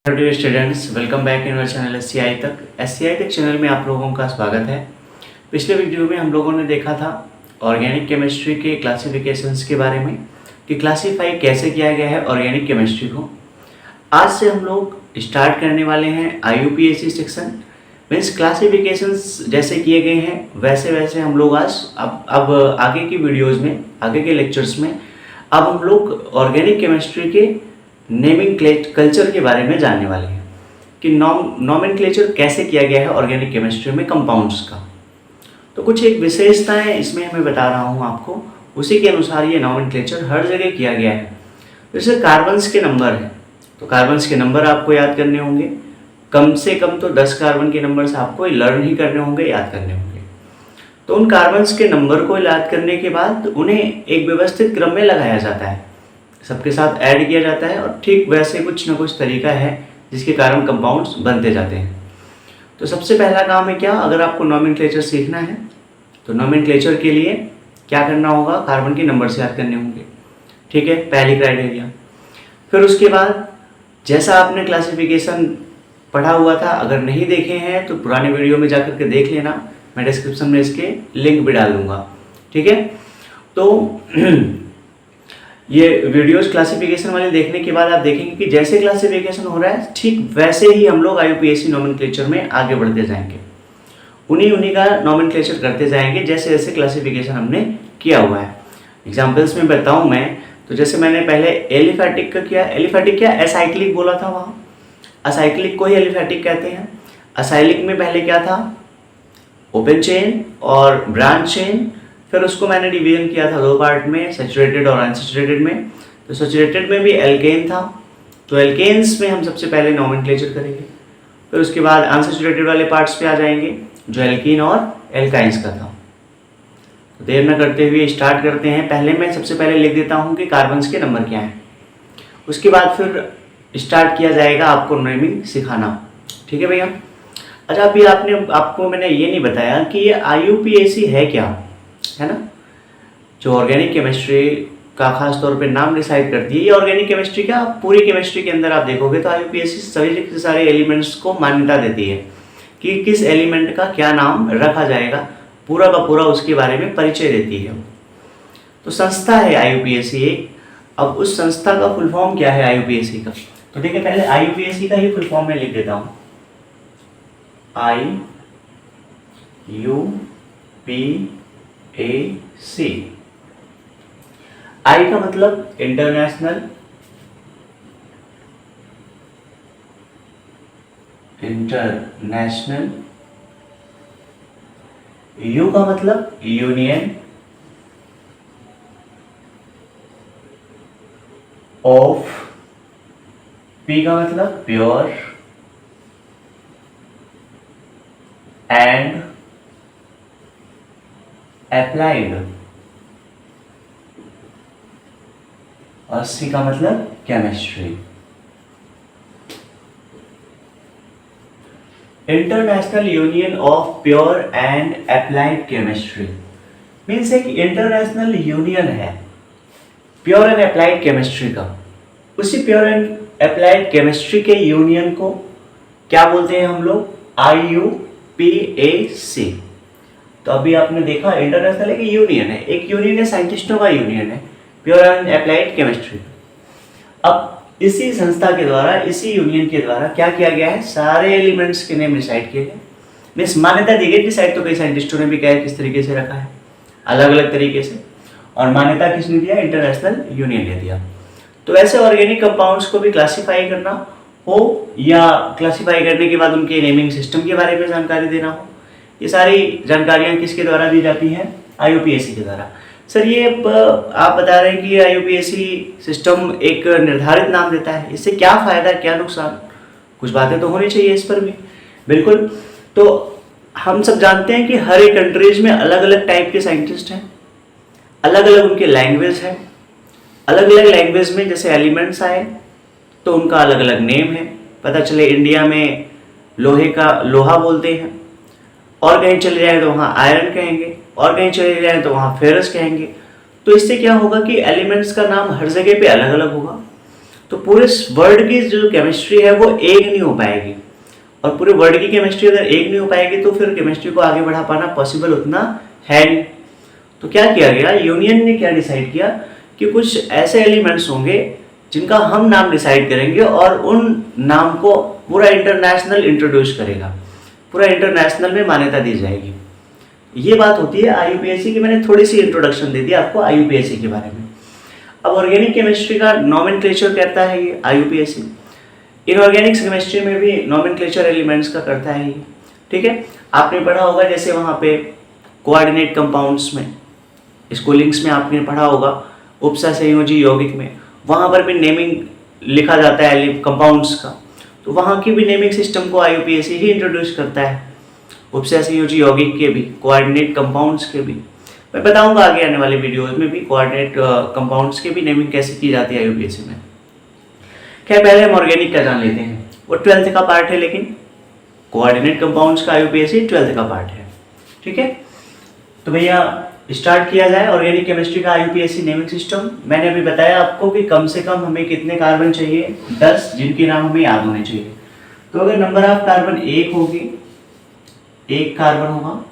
Hello dear students, welcome back in our channel SCI तक। SCI तक channel में आप लोगों का स्वागत है। पिछले वीडियो में हम लोगों ने देखा था ऑर्गेनिक केमिस्ट्री के क्लासिफिकेशंस के बारे में कि क्लासीफाई कैसे किया गया है ऑर्गेनिक केमिस्ट्री को। आज से हम लोग स्टार्ट करने वाले हैं IUPAC सेक्शन। मीन्स क्लासिफिकेशंस जैसे किए गए हैं वैसे वैसे हम लोग आज अब आगे की वीडियोज़ में, आगे के लेक्चर्स में अब हम लोग ऑर्गेनिक केमिस्ट्री के नेमिंग कल्चर के बारे में जानने वाले हैं कि नॉमेनक्लेचर कैसे किया गया है ऑर्गेनिक केमिस्ट्री में कंपाउंड्स का। तो कुछ एक विशेषताएं इसमें मैं बता रहा हूं आपको, उसी के अनुसार ये नॉमेनक्लेचर हर जगह किया गया है। जैसे कार्बन्स के नंबर है, तो कार्बन्स के नंबर आपको याद करने होंगे। कम से कम तो 10 कार्बन के नंबर्स आपको लर्न ही करने होंगे, याद करने होंगे। तो उन कार्बन्स के नंबर को याद करने के बाद उन्हें एक व्यवस्थित क्रम में लगाया जाता है, सबके साथ ऐड किया जाता है और ठीक वैसे कुछ ना कुछ तरीका है जिसके कारण कंपाउंड्स बनते जाते हैं। तो सबसे पहला काम है क्या, अगर आपको नॉमेनक्लेचर सीखना है तो नॉमेनक्लेचर के लिए क्या करना होगा, कार्बन के नंबर से याद करने होंगे। ठीक है, पहली क्राइटेरिया। फिर उसके बाद जैसा आपने क्लासिफिकेशन पढ़ा हुआ था, अगर नहीं देखे हैं तो पुराने वीडियो में जाकर के देख लेना, मैं डिस्क्रिप्शन में इसके लिंक भी डाल दूंगा। ठीक है, तो ये वीडियोस क्लासिफिकेशन वाले देखने के बाद आप देखेंगे कि जैसे क्लासिफिकेशन हो रहा है ठीक वैसे ही हम लोग IUPAC नॉमेनक्लेचर में आगे बढ़ते जाएंगे, उन्हीं का नॉमेनक्लेचर करते जाएंगे जैसे जैसे क्लासिफिकेशन हमने किया हुआ है। एग्जांपल्स में बताऊं मैं तो जैसे मैंने पहले एलिफैटिक का किया, एलिफैटिक क्या एसाइक्लिक बोला था, वहाँ असाइक्लिक को ही एलिफैटिक कहते हैं। असाइक्लिक में पहले क्या था, ओपन चेन और ब्रांच चेन। फिर उसको मैंने डिवीजन किया था दो पार्ट में, सैचुरेटेड और अनसैचुरेटेड में। तो सैचुरेटेड में भी एल्केन था, तो एल्केन्स में हम सबसे पहले नॉमेनक्लेचर करेंगे। फिर उसके बाद अनसैचुरेटेड वाले पार्ट्स पे आ जाएंगे जो एल्कीन और एल्काइंस का था। तो देर न करते हुए स्टार्ट करते हैं। पहले मैं सबसे पहले लिख देता हूँ कि कार्बन्स के नंबर क्या हैं, उसके बाद फिर स्टार्ट किया जाएगा आपको नेमिंग सिखाना। ठीक है भैया। अच्छा, अभी आपको मैंने ये नहीं बताया कि ये IUPAC है क्या, है ना, जो ऑर्गेनिक केमिस्ट्री का खास तौर पे नाम डिसाइड करती है। ये ऑर्गेनिक केमिस्ट्री क्या, पूरी केमिस्ट्री के अंदर आप देखोगे तो IUPAC सभी के सारे एलिमेंट्स को मान्यता देती है कि किस एलिमेंट का क्या नाम रखा जाएगा, पूरा का पूरा उसके बारे में परिचय देती है। तो संस्था है IUPAC एक। अब उस संस्था का फुल फॉर्म क्या है IUPAC का, तो देखिए पहले IUPAC का ही फुल फॉर्म में लिख देता हूँ। IUPAC। आई का मतलब इंटरनेशनल यू का मतलब यूनियन ऑफ, पी का मतलब प्योर एंड अप्लाइड, और सी का मतलब chemistry. International union of pure and applied chemistry means एक इंटरनेशनल यूनियन है प्योर एंड अप्लाइड केमिस्ट्री का। उसी प्योर एंड अप्लाइड केमिस्ट्री के यूनियन को क्या बोलते हैं हम लोग, IUPAC। तो अभी आपने देखा इंटरनेशनल एक यूनियन है, एक यूनियन है, साइंटिस्टों का यूनियन है प्योर एंड अप्लाइड केमिस्ट्री। अब इसी संस्था के द्वारा, इसी यूनियन के द्वारा क्या किया गया है, सारे एलिमेंट्स के नेम डिसाइड किए गए। मीन्स मान्यता दी गई, डिसाइड तो कई साइंटिस्टों ने भी क्या है किस तरीके से रखा है, अलग अलग तरीके से, और मान्यता किसने दिया, इंटरनेशनल यूनियन ने दिया। तो ऐसे ऑर्गेनिक कंपाउंड्स को भी क्लासीफाई करना हो या क्लासीफाई करने के बाद उनके नेमिंग सिस्टम के बारे में जानकारी देना हो, ये सारी जानकारियाँ किसके द्वारा दी जाती हैं, IUPAC के द्वारा। सर ये आप बता रहे हैं कि IUPAC सिस्टम एक निर्धारित नाम देता है, इससे क्या फ़ायदा क्या नुकसान, कुछ बातें तो होनी चाहिए इस पर भी। बिल्कुल। तो हम सब जानते हैं कि हर एक कंट्रीज में अलग अलग टाइप के साइंटिस्ट हैं, अलग अलग उनके लैंग्वेज है, अलग अलग लैंग्वेज में जैसे एलिमेंट्स आए तो उनका अलग अलग नेम है। पता चले इंडिया में लोहे का लोहा बोलते हैं, और कहीं चले जाए तो वहाँ आयरन कहेंगे, और कहीं चले जाए तो वहाँ फेरस कहेंगे। तो इससे क्या होगा कि एलिमेंट्स का नाम हर जगह पे अलग अलग होगा। तो पूरे वर्ल्ड की जो केमिस्ट्री है वो एक नहीं हो पाएगी, और पूरे वर्ल्ड की केमिस्ट्री अगर एक नहीं हो पाएगी तो फिर केमिस्ट्री को आगे बढ़ा पाना पॉसिबल उतना है नहीं। तो क्या किया गया, यूनियन ने क्या डिसाइड किया कि कुछ ऐसे एलिमेंट्स होंगे जिनका हम नाम डिसाइड करेंगे और उन नाम को पूरा इंटरनेशनल इंट्रोड्यूस करेगा, पूरा इंटरनेशनल में मान्यता दी जाएगी। ये बात होती है आईयूपीएसी की। मैंने थोड़ी सी इंट्रोडक्शन दे दी आपको आईयूपीएसी के बारे में। अब ऑर्गेनिक केमिस्ट्री का नॉमेनक्लेचर करता है ये आईयूपीएसी। इनऑर्गेनिक केमिस्ट्री में भी नॉमेनक्लेचर एलिमेंट्स का करता है ये, ठीक है। आपने पढ़ा होगा जैसे वहाँ पे कोऑर्डिनेट कंपाउंड्स में, स्कूलिंग्स में आपने पढ़ा होगा, उपसा संयोजी यौगिक में, वहाँ पर भी नेमिंग लिखा जाता है कंपाउंड्स का, तो वहाँ की भी नेमिंग सिस्टम को आईयूपीएसी ही इंट्रोड्यूस करता है, उपसा संयोजी यौगिक के भी, कोऑर्डिनेट कंपाउंड्स के भी। मैं बताऊंगा आगे आने वाले वीडियोस में भी कोऑर्डिनेट कंपाउंड्स के भी नेमिंग कैसे की जाती है आईयूपीएसी में। क्या पहले हम ऑर्गेनिक का जान लेते हैं, वो 12th का पार्ट है, लेकिन कोऑर्डिनेट कंपाउंड्स का आईयूपीएसी 12th का पार्ट है, ठीक है। तो भैया स्टार्ट किया जाए ऑर्गेनिक केमिस्ट्री का आईयूपीएसी नेमिंग सिस्टम। मैंने अभी बताया आपको कि कम से कम हमें कितने कार्बन चाहिए, 10, जिनके नाम हमें याद होने चाहिए। तो अगर नंबर ऑफ कार्बन 1 होगी, 1 कार्बन होगा,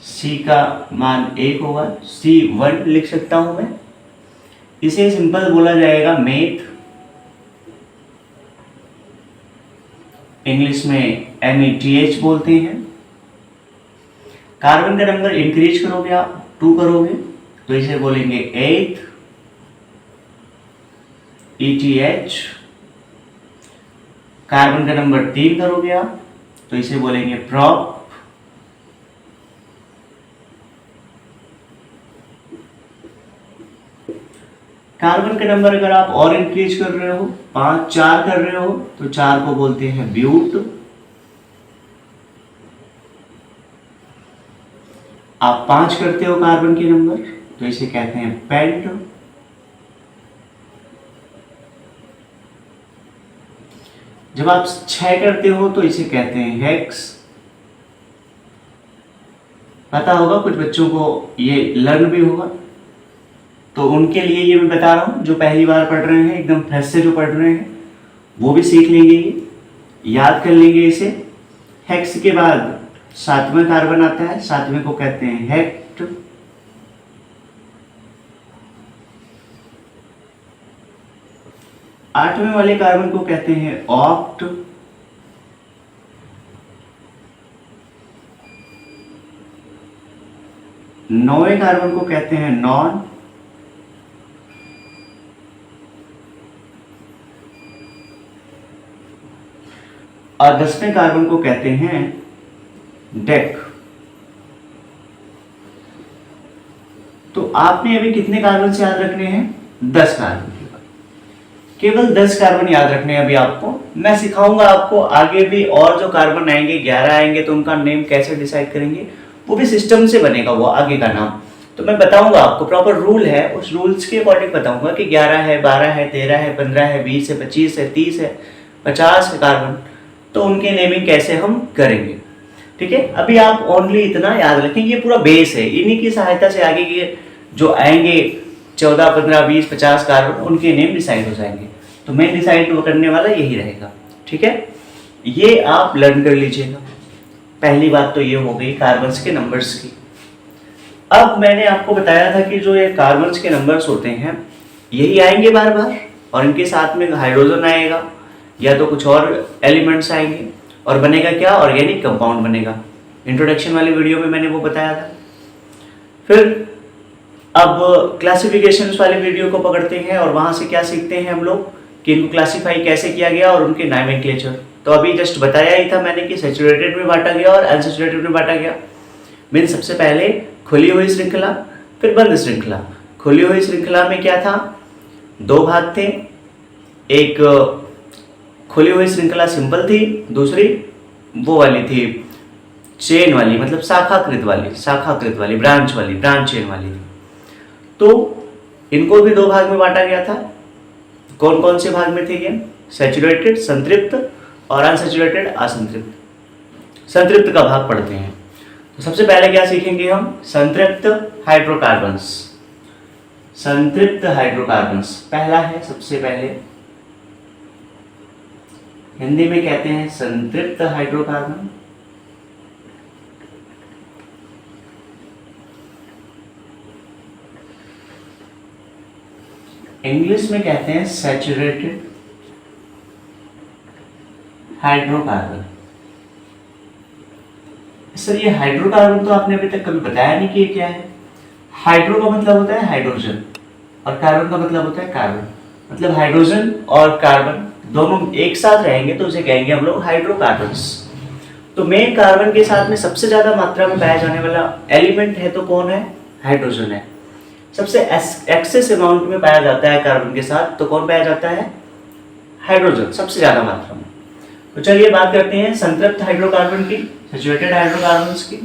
C का मान 1 होगा, C1 लिख सकता हूं मैं। इसे सिंपल बोला जाएगा मेथ, इंग्लिश में METH बोलते हैं। कार्बन का नंबर इंक्रीज करोगे आप, 2 करोगे तो इसे बोलेंगे 8 ETH। कार्बन का नंबर 3 करोगे आप तो इसे बोलेंगे प्रॉप। कार्बन का नंबर अगर आप और इंक्रीज कर रहे हो, 5, 4 कर रहे हो तो 4 को बोलते हैं ब्यूट। आप 5 करते हो कार्बन के नंबर तो इसे कहते हैं पेंट। जब आप 6 करते हो तो इसे कहते हैं हेक्स। पता होगा कुछ बच्चों को, ये लर्न भी होगा, तो उनके लिए ये मैं बता रहा हूँ, जो पहली बार पढ़ रहे हैं, एकदम फ्रेश से जो पढ़ रहे हैं वो भी सीख लेंगे, ये याद कर लेंगे इसे। हेक्स के बाद 7वां कार्बन आता है, 7वें को कहते हैं हेक्ट। आठवें वाले कार्बन को कहते हैं ऑक्ट। नौवें कार्बन को कहते हैं नॉन। और 10वें कार्बन को कहते हैं डेक। तो आपने अभी कितने कार्बन से याद रखने हैं, 10 कार्बन, केवल 10 कार्बन याद रखने हैं अभी आपको। मैं सिखाऊंगा आपको आगे भी, और जो कार्बन आएंगे 11 आएंगे तो उनका नेम कैसे डिसाइड करेंगे, वो भी सिस्टम से बनेगा वो आगे का नाम। तो मैं बताऊंगा आपको, प्रॉपर रूल है, उस रूल्स के अकॉर्डिंग बताऊंगा कि 11 है, 12 है, 13 है, 15 है, 20 है, 25 है, 30 है, 50 है कार्बन, तो उनके नेमिंग कैसे हम करेंगे, ठीक है। अभी आप ओनली इतना याद रखें, ये पूरा बेस है, इन्हीं की सहायता से आगे के जो आएंगे 14, 15, 20, 50 कार्बन, उनके नेम डिसाइड हो जाएंगे। तो मैं डिसाइड करने वाला यही रहेगा, ठीक है। ये आप लर्न कर लीजिएगा। पहली बात तो ये हो गई कार्बन्स के नंबर्स की। अब मैंने आपको बताया था कि जो ये कार्बन्स के नंबर्स होते हैं यही आएंगे बार बार, और इनके साथ में हाइड्रोजन आएगा या तो कुछ और एलिमेंट्स आएंगे, और बनेगा क्या, ऑर्गेनिक कंपाउंड बनेगा। इंट्रोडक्शन वाली वीडियो में मैंने वो बताया था। फिर अब क्लासिफिकेशंस वाले वीडियो को पकड़ते हैं, और वहाँ से क्या सीखते हैं हम लोग कि इनको क्लासीफाई कैसे किया गया और उनके नोमेनक्लेचर। तो अभी जस्ट बताया ही था मैंने कि सैचुरेटेड में बांटा गया और अनसैचुरेटेड में बांटा गया। मीन सबसे पहले खुली हुई श्रृंखला, फिर बंद श्रृंखला। खुली हुई श्रृंखला में क्या था, 2 भाग थे, एक खुली हुई श्रृंखला सिंपल थी, दूसरी वो वाली थी चेन वाली, मतलब शाखाकृत वाली ब्रांच चेन वाली थी। तो इनको भी 2 भाग में बांटा गया था। कौन कौन से भाग में थे ये, सैचुरेटेड, संतृप्त और अनसैचुरेटेड, असंतृप्त। संतृप्त का भाग पढ़ते हैं। तो सबसे पहले क्या सीखेंगे हम, संतृप्त हाइड्रोकार्बन्स। संतृप्त हाइड्रोकार्बन्स पहला है, सबसे पहले हिंदी में कहते हैं संतृप्त हाइड्रोकार्बन। इंग्लिश में कहते हैं सैचुरेटेड हाइड्रोकार्बन। सर ये हाइड्रोकार्बन तो आपने अभी तक कभी बताया नहीं कि ये क्या है। हाइड्रो का मतलब होता है हाइड्रोजन और कार्बन का मतलब होता है कार्बन। मतलब हाइड्रोजन और कार्बन दोनों एक साथ रहेंगे तो उसे कहेंगे हम लोग हाइड्रोकार्बन्स। तो मेन कार्बन के साथ में सबसे ज्यादा मात्रा में पाया जाने वाला एलिमेंट है तो कौन है? हाइड्रोजन है। सबसे एक्सेस अमाउंट में पाया जाता है कार्बन के साथ तो कौन पाया जाता है? हाइड्रोजन, सबसे ज्यादा मात्रा में। तो चलिए बात करते हैं संतृप्त हाइड्रोकार्बन की, सैचुरेटेड हाइड्रोकार्बन्स की।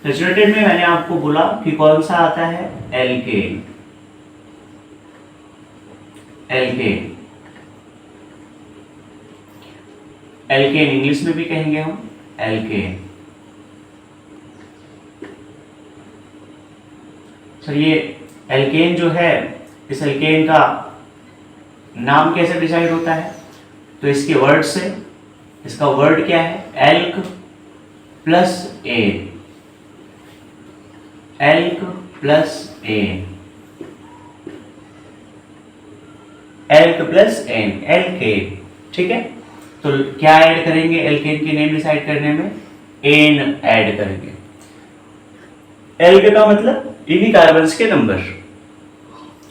सैचुरेटेड में मैंने आपको बोला कि कौन सा आता है? एल्केन। एल्केन, एल्केन इंग्लिश में भी कहेंगे हम एल्केन। सर ये एल्केन जो है, इस एल्केन का नाम कैसे डिसाइड होता है? तो इसके वर्ड से, इसका वर्ड क्या है? Alk plus ane, alk plus ane, alk plus ane, alkane. ठीक है, तो क्या ऐड करेंगे एल्केन की नेम डिसाइड करने में? एन ऐड करेंगे। एल्क का मतलब इन्हीं कार्बन्स के नंबर,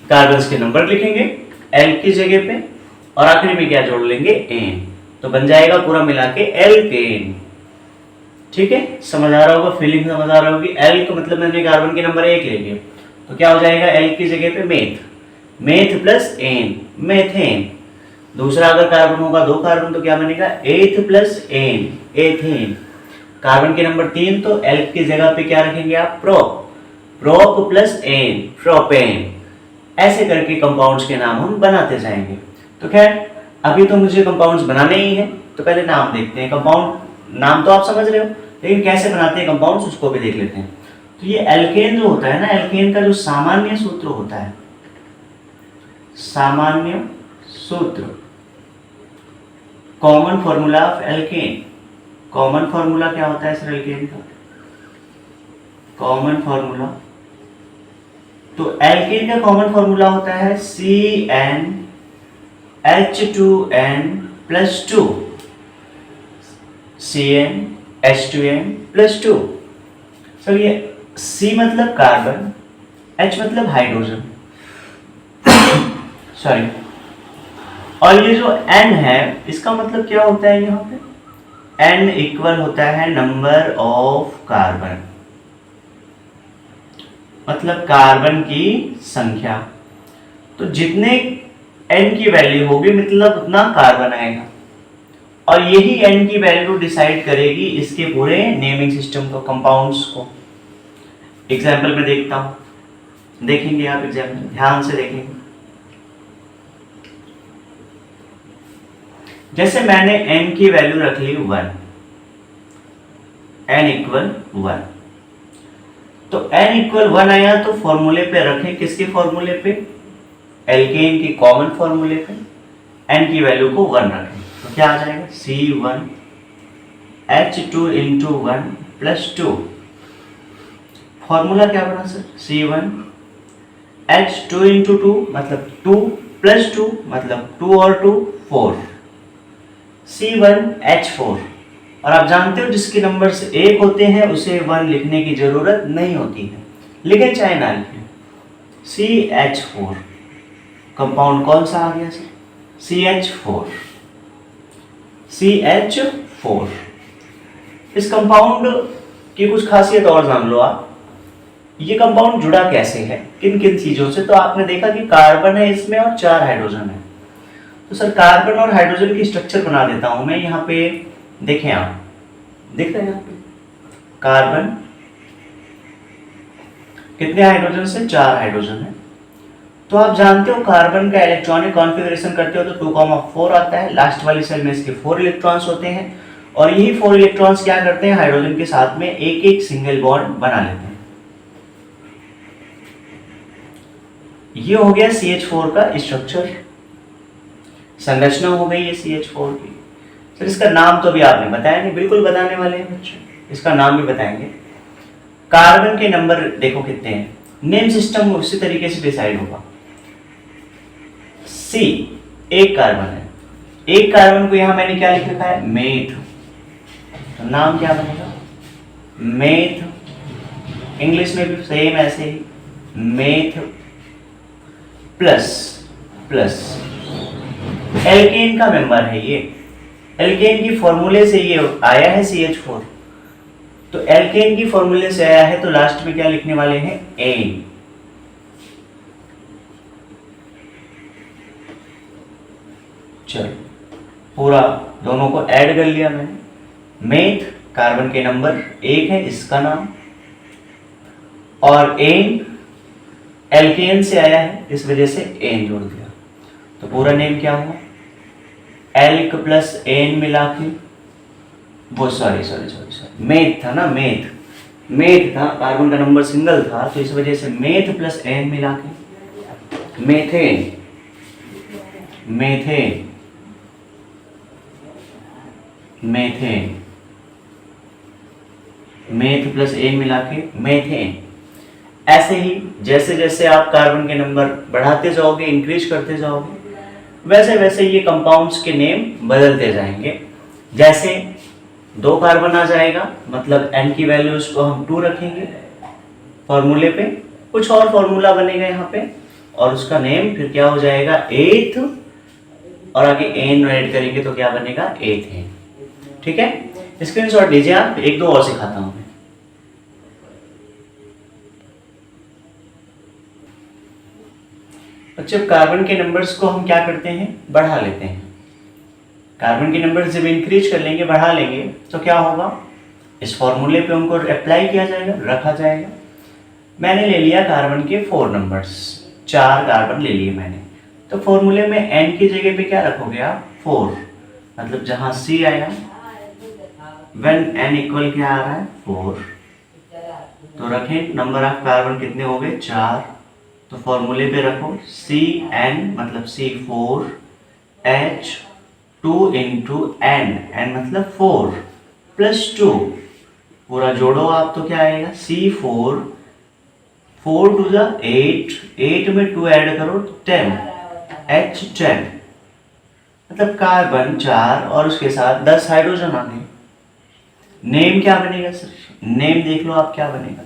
कार्बन्स के नंबर लिखेंगे एल्क की जगह पे और आखिरी में क्या जोड़ लेंगे? एन। तो बन जाएगा पूरा मिला के एल्केन। ठीक है, समझ आ रहा होगा, फीलिंग समझ आ रहा होगी। एल्क मतलब मैंने कार्बन के नंबर 1 ले लिए तो क्या हो जाएगा? एल्क की जगह पे meth, meth plus ane, methane. दूसरा अगर कार्बन होगा 2 कार्बन तो क्या बनेगा? Eth plus ane, ethane. Carbon के नंबर 3 तो एल्क की जगह पे क्या रखेंगे आप? Prop, prop plus ane, propane. ऐसे करके कंपाउंड्स के नाम हम बनाते जाएंगे। तो खैर अभी तो मुझे कंपाउंड्स बनाने ही हैं, तो पहले नाम देखते हैं। कंपाउंड नाम तो आप समझ रहे हो, लेकिन कैसे बनाते हैं कंपाउंड्स उसको भी देख लेते हैं। तो ये एल्केन जो होता है ना, एल्केन का जो सामान्य सूत्र होता है, सामान्य सूत्र, common formula of alkene. Common formula क्या होता है सर एल्केन का? कॉमन फॉर्मूला, तो एल्केन का कॉमन फॉर्मूला होता है CnH2n plus 2, CnH2n plus 2। Sir ये C मतलब कार्बन, H मतलब हाइड्रोजन, सॉरी, और ये जो N है इसका मतलब क्या होता है? यहाँ पे N इक्वल होता है नंबर ऑफ कार्बन, मतलब कार्बन की संख्या। तो जितने N की वैल्यू होगी मतलब उतना कार्बन आएगा, और यही N की वैल्यू डिसाइड करेगी इसके पूरे नेमिंग सिस्टम को, कंपाउंड्स को। एग्जाम्पल में देखता हूं, देखेंगे आप एग्जाम्पल, ध्यान से देखेंगे। जैसे मैंने N की वैल्यू रख ली 1, N इक्वल 1, तो N इक्वल 1 आया तो फॉर्मूले पे रखें, किसके फॉर्मूले पे? एल्केन की कॉमन फॉर्मूले पे N की वैल्यू को 1 रखें तो क्या आ जाएगा? C1H2 into 1 plus 2। फॉर्मूला क्या बना सर? C1H2 इंटू 2 मतलब 2 प्लस 2 मतलब 2 और 2 4, C1H4। और आप जानते हो जिसके नंबर से 1 होते हैं उसे 1 लिखने की जरूरत नहीं होती है, लिखे चाहे ना लिखे। CH4 कंपाउंड कौन सा आ गया सर? CH4, CH4। इस कंपाउंड की कुछ खासियत और जान लो आप। ये कंपाउंड जुड़ा कैसे है, किन किन चीजों से? तो आपने देखा कि कार्बन है इसमें और 4 हाइड्रोजन है। तो सर कार्बन और हाइड्रोजन की स्ट्रक्चर बना देता हूं मैं यहाँ पे, देखें आप, देख रहे हैं यहाँ पे कार्बन, कितने हाइड्रोजन से? 4 हाइड्रोजन है। तो आप जानते हो कार्बन का इलेक्ट्रॉनिक कॉन्फ़िगरेशन करते हो तो 2,4 आता है, लास्ट वाली सेल में इसके 4 इलेक्ट्रॉन्स होते हैं, और यही 4 इलेक्ट्रॉन्स क्या करते हैं? हाइड्रोजन के साथ में एक एक सिंगल बॉन्ड बना लेते हैं। ये हो गया CH4 का स्ट्रक्चर, संरचना हो गई है CH4 की। सर इसका नाम तो भी आपने बताया नहीं, बिल्कुल बताने वाले हैं बच्चों, इसका नाम भी बताएंगे। कार्बन के नंबर देखो कितने हैं, नेम सिस्टम उसी तरीके से डिसाइड होगा। C एक कार्बन है, एक कार्बन को यहां मैंने क्या लिख रखा है, मेथ, तो नाम क्या बनेगा, मेथ। इंग्लिश में भी सेम ऐसे ही, मेथ प्लस प्लस। एल्केन का मेंबर है ये, एल्केन की फॉर्मूले से ये आया है CH4, तो एल्केन की फॉर्मूले से आया है तो लास्ट में क्या लिखने वाले हैं, एन। चलो पूरा दोनों को ऐड कर लिया मैंने। मेथ कार्बन के नंबर एक है, इसका नाम, और एन एल्केन से आया है इस वजह से एन जोड़ दिया, तो पूरा नेम क्या हुआ, एल्क प्लस एन मिला के, वो सॉरी मेथ था ना, मेथ था, कार्बन का नंबर सिंगल था तो इस वजह से मेथ प्लस एन मिला के methane, methane methane, meth plus ane मिला के मेथेन। ऐसे ही जैसे जैसे आप कार्बन के नंबर बढ़ाते जाओगे, इंक्रीज करते जाओगे, वैसे वैसे ये कंपाउंड्स के नेम बदलते जाएंगे। जैसे 2 कार्बन आ जाएगा मतलब n की वैल्यूज को हम 2 रखेंगे फॉर्मूले पे, कुछ और फॉर्मूला बनेगा यहाँ पे, और उसका नेम फिर क्या हो जाएगा, एथ, और आगे n ऐड करेंगे तो क्या बनेगा, एथेन। ठीक है, स्क्रीनशॉट लीजिए आप, 1-2 और सिखाता हूं मैं। बच्चों कार्बन के नंबर्स को हम क्या करते हैं, बढ़ा लेते हैं। कार्बन के नंबर्स जब इंक्रीज कर लेंगे, बढ़ा लेंगे, तो क्या होगा, इस फॉर्मूले पे उनको अप्लाई किया जाएगा, रखा जाएगा। मैंने ले लिया कार्बन के 4 नंबर्स, 4 कार्बन ले लिए मैंने, तो फॉर्मूले में n की जगह पे क्या रखोगे आप, 4, मतलब जहां C आया, when n इक्वल क्या आ रहा है, 4, तो रखें नंबर ऑफ कार्बन कितने हो गए, 4, तो फॉर्मूले पे रखो Cn मतलब C4 H2 into n, n मतलब 4 प्लस 2, पूरा जोड़ो आप तो क्या आएगा, C4, 4 टू जा 8, 8 में 2 ऐड करो 10, H10, मतलब कार्बन 4 और उसके साथ 10 हाइड्रोजन आ गए। नेम क्या बनेगा सर, नेम देख लो आप क्या बनेगा,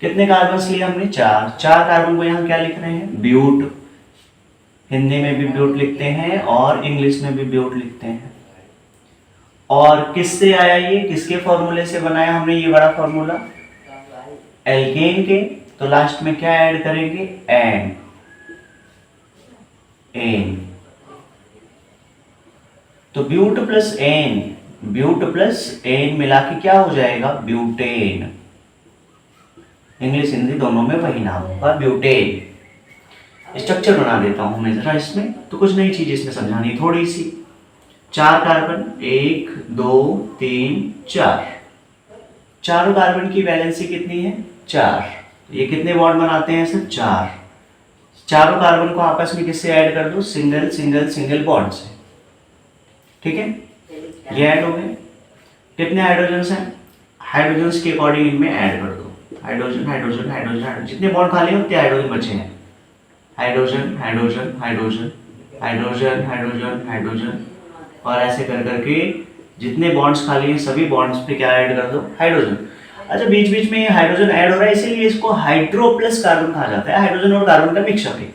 कितने कार्बन लिए हमने, 4 कार्बन को यहाँ क्या लिख रहे हैं, ब्यूट, हिंदी में भी ब्यूट लिखते हैं और इंग्लिश में भी ब्यूट लिखते हैं। और किससे आया ये, किसके फॉर्मूले से बनाया हमने ये बड़ा फॉर्मूला, एल्केन के, तो लास्ट में क्या ऐड करेंगे, एन, एन, तो but plus ane, but plus ane मिला के क्या हो जाएगा, ब्यूटेन। इंग्लिश हिंदी दोनों में वही नाम होगा, ब्यूटेन। स्ट्रक्चर बना देता हूं मैं जरा इसमें, तो कुछ नई चीज इसमें समझानी थोड़ी सी। 4 कार्बन, 1 2 3 4, चारों कार्बन की वैलेंसी कितनी है, 4, ये कितने बॉन्ड बनाते हैं सर, 4, चारों कार्बन को आपस में किससे ऐड कर दो, सिंगल सिंगल सिंगल बॉन्ड से, ठीक है, ये ऐड हो गए। कितने हाइड्रोजन्स हैं, हाइड्रोजन्स के अकॉर्डिंग इनमें ऐड कर दो, हाइड्रोजन हाइड्रोजन हाइड्रोजन हाइड्रोजन, जितने बॉन्ड खाली हैं उतने हाइड्रोजन बचे हैं, hydrogen hydrogen hydrogen hydrogen hydrogen hydrogen, और ऐसे कर करके जितने बॉन्ड्स खाली हैं सभी बॉन्ड्स पे क्या ऐड कर दो, हाइड्रोजन। अच्छा बीच बीच में हाइड्रोजन ऐड हो रहा है इसीलिए इसको हाइड्रो प्लस कार्बन कहा जाता है, हाइड्रोजन और कार्बन का मिक्सअप है।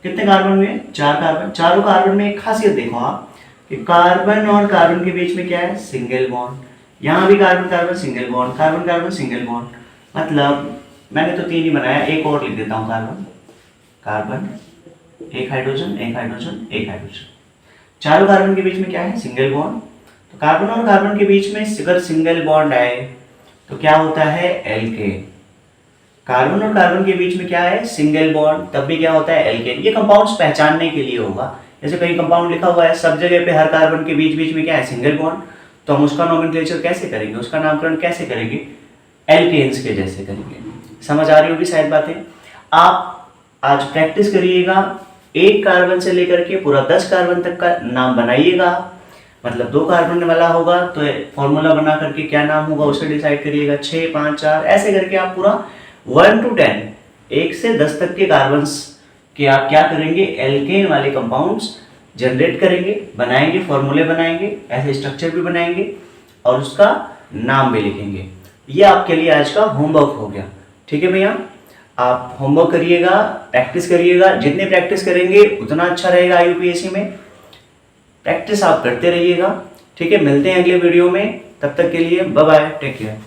कितने कार्बन हुए, 4 कार्बन, चारों कार्बन में एक खासियत देखो आप कि कार्बन और कार्बन के बीच में क्या है, सिंगल बॉन्ड, यहाँ भी carbon carbon single bond, carbon carbon single bond, मतलब मैंने तो 3 ही बनाया, एक और लिख देता हूँ, कार्बन कार्बन, एक हाइड्रोजन एक हाइड्रोजन एक हाइड्रोजन, चारों कार्बन के बीच में क्या है, सिंगल बॉन्ड। तो कार्बन और कार्बन के बीच में अगर सिंगल बॉन्ड आए तो क्या होता है, एल्केन। कार्बन और कार्बन के बीच में क्या है, सिंगल बॉन्ड, तब भी क्या होता है, एल्केन। ये कंपाउंड्स पहचानने के लिए होगा, जैसे कहीं कंपाउंड लिखा हुआ है सब जगह पे हर कार्बन के बीच बीच में क्या है, सिंगल बॉन्ड, तो हम उसका नोमेनक्लेचर कैसे करेंगे, उसका नामकरण कैसे करेंगे, एल्केन्स के जैसे करेंगे। समझ आ रही होगी शायद बातें। आप आज प्रैक्टिस करिएगा, एक कार्बन से लेकर के पूरा 10 कार्बन तक का नाम बनाइएगा। मतलब 2 कार्बन वाला होगा तो फॉर्मूला बना करके क्या नाम होगा उसे डिसाइड करिएगा। 6, 5, 4 ऐसे करके आप पूरा 1 to 10, 1 से 10 तक के कार्बन्स के आप क्या करेंगे, एल्केन वाले कंपाउंड्स जनरेट करेंगे, बनाएंगे, फॉर्मूले बनाएंगे, ऐसे स्ट्रक्चर भी बनाएंगे और उसका नाम भी लिखेंगे। ये आपके लिए आज का होमवर्क हो गया। ठीक है भैया, आप होमवर्क करिएगा, प्रैक्टिस करिएगा, जितने प्रैक्टिस करेंगे उतना अच्छा रहेगा यूपीएससी में। प्रैक्टिस आप करते रहिएगा। ठीक है, मिलते हैं अगले वीडियो में, तब तक के लिए बाय बाय, टेक केयर।